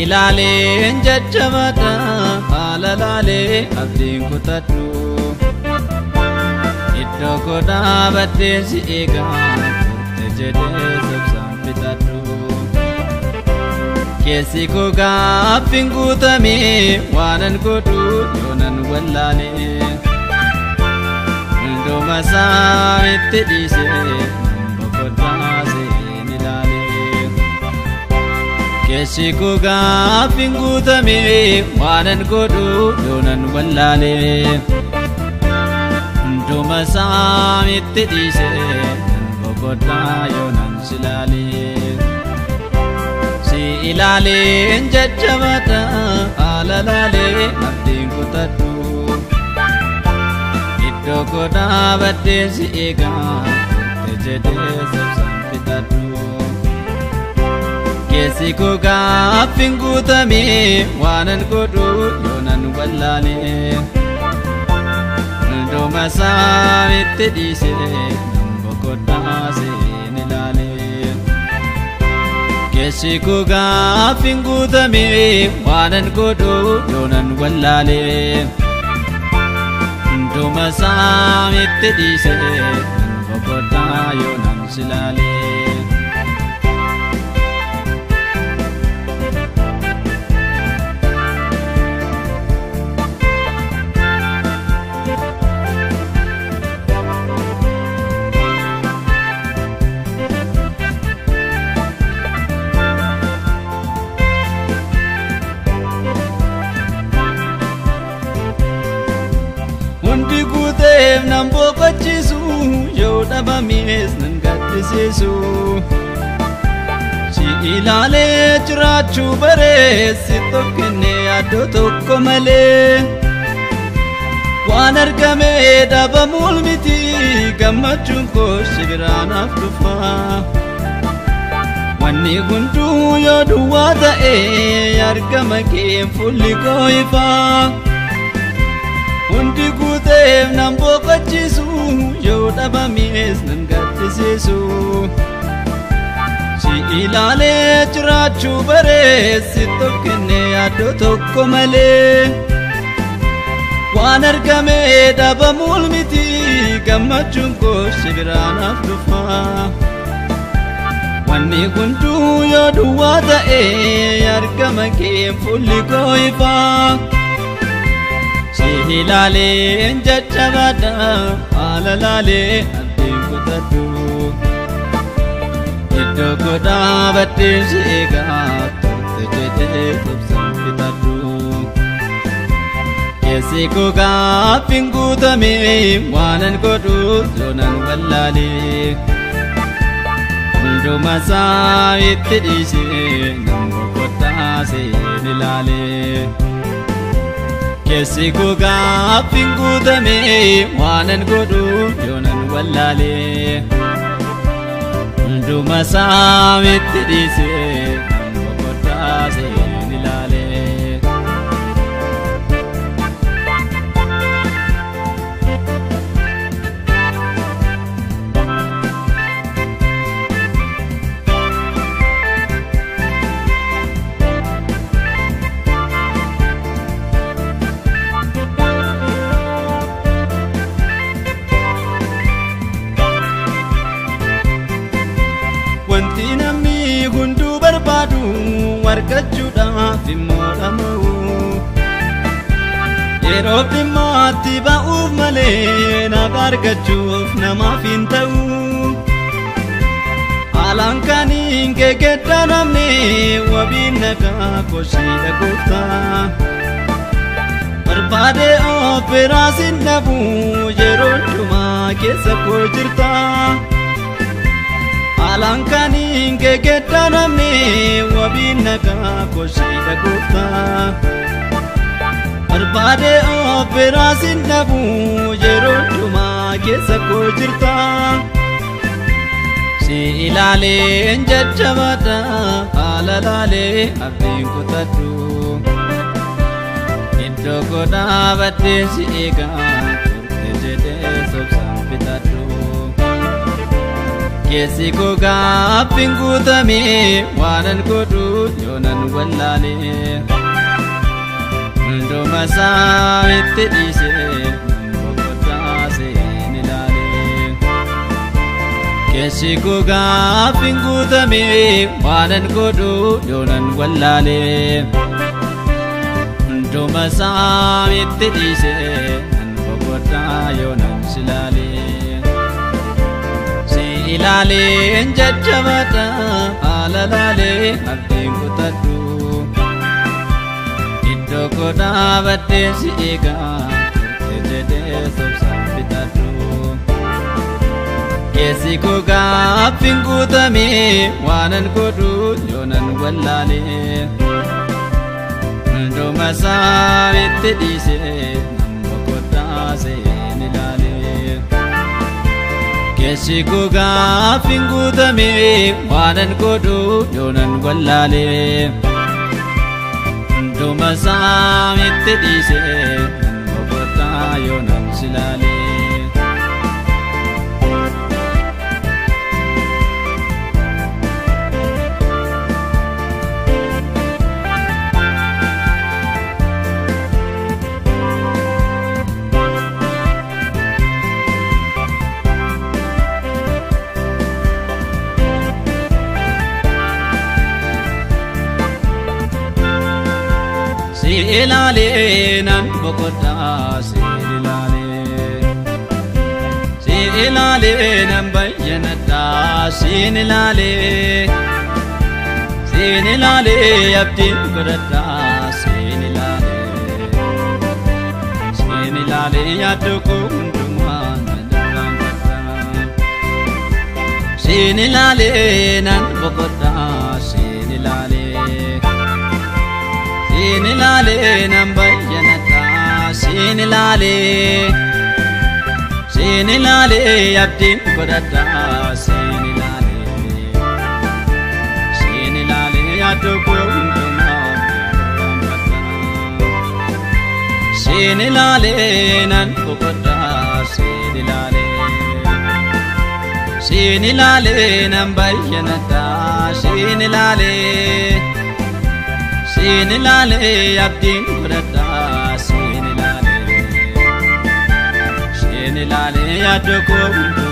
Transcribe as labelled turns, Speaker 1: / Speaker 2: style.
Speaker 1: ilaaleen jajjabadha haalalaalee abdiin kutadhu iddoo koo dhaabadhee si eegaa turte jedhee sobsaan fixadhu keessi koo gaaffiin guutamee waanan godhu yoonan wallaalee hunduma isaa itti dhiisee boqoddaa seen ilaalee keessi koo gaaffiin guutamee waanan godhu yoonan wallaalee hunduma isaa itti dhiisee boqoddaa yoonan silaalee si ilaaleen jajjabadha haalalaalee abdiin kutadhu iddoo koo dhaabadhee si eegaa turte jedhee sobsaan fixadhu keessi koo gaaffiin guutamee waanan godhu yoonan wallaalee hunduma isaa itti dhiisee boqoddaa seen ilaalee keessi koo gaaffiin guutamee waanan godhu yoonan wallaalee hunduma isaa itti dhiisee boqoddaa yoonan silaalee hundi guuteef nan boqochiisu yoo dhabamees nan gaddisiisu si ilaalee jiraachuu bareessi tokkinne yaadoo tokko malee waan argamee dhabamuul miti gammachuun koo si biraanaaf dhufa wanni hunduu yoo duwwaa ta'ee argama kee fuulli koo ifaa hundi guuteef nan boqochiisu yoo dhabamees nan gaddisiisu si ilaalee jiraachuu bareessi tokkinne yaadoo tokko malee waan argamee dhabamuul miti gammachuun koo si biraanaaf dhufa wanni hunduu yoo duwwaa ta'ee argama kee fuulli koo ifaa si ilaaleen jajjabadha haalalaalee abdiin kutadhu iddoo koo dhaabadhee si eegaa turte jedhee sobsaan fixadhu keessi koo gaaffiin guutamee waanan godhu yoonan wallaalee hunduma isaa itti dhiisee nan boqoddaa seen ilaalee keessi koo gaaffiin guutamee waanan godhu yoonan wallaalee hunduma isaa itti dhiisee nan boqoddaa seen ilaalee wanti namni hunduu barbaadu argachuudhaaf immoo dhama'u yeroof dhimmaatti ba'uuf malee naaf argachuuf namaaf hin ta'u haalaan kaniin gegedda namne wabiin nagaa koshiidha gooftaa barbaade of biraas hin dhabu yeroo hundumaa keessa koo jirta haalaan kaniin gegedda namne wabiin nagaa koshiidha gooftaa barbaade of biraas hin dhabu yeroo hundumaa keessa koo jirta si ilaaleen jajjabadha haalalaalee abdiin kutadhu iddoo koo dhaabadhee si eegaa turte jedhee sobsaan fixadhu keessi koo gaaffiin guutamee waanan godhu yoonan wallaalee hunduma isaa itti dhiisee boqotaa seen ilaalee keessi koo gaaffiin guutamee waanan godhu yoonan wallaalee hunduma isaa itti dhiisee boqotaa yoonan silaalee ilaaleen jajjabadha alaalaalee abdiin kutadhu iddoo koo dhaabadhee si eegaa turte jedhee sobsaan bitadhu keessi koo gaaffiin guutamee waanan godhu yoonan wallaalee hunduma isaa itti dhiisee nan boqotaa seen ilaalee keessi koo gaaffiin guutamee waanan godhu yoonan wallaalee hunduma isaa itti dhiisee nan boqotaa yoonan silaalee ilaalee nan boqotaa si ilaalee nan bayyanadhaa siin ilaalee abdiin godhadhaa siin ilaalee yaaddu koo hundumaa nadhaanfadhaa siin ilaalee nan boqotaa siin ilaalee nan bayyanadhaa siin ilaalee abdiin godhadhaa siin ilaalee yaaddu koo hundumaa siin ilaalee nan boqodhaa siin ilaalee nan bayyanadhaa siin ilaalee abdiin godhadhaa siin ilaalee yaaddu koo hundumaa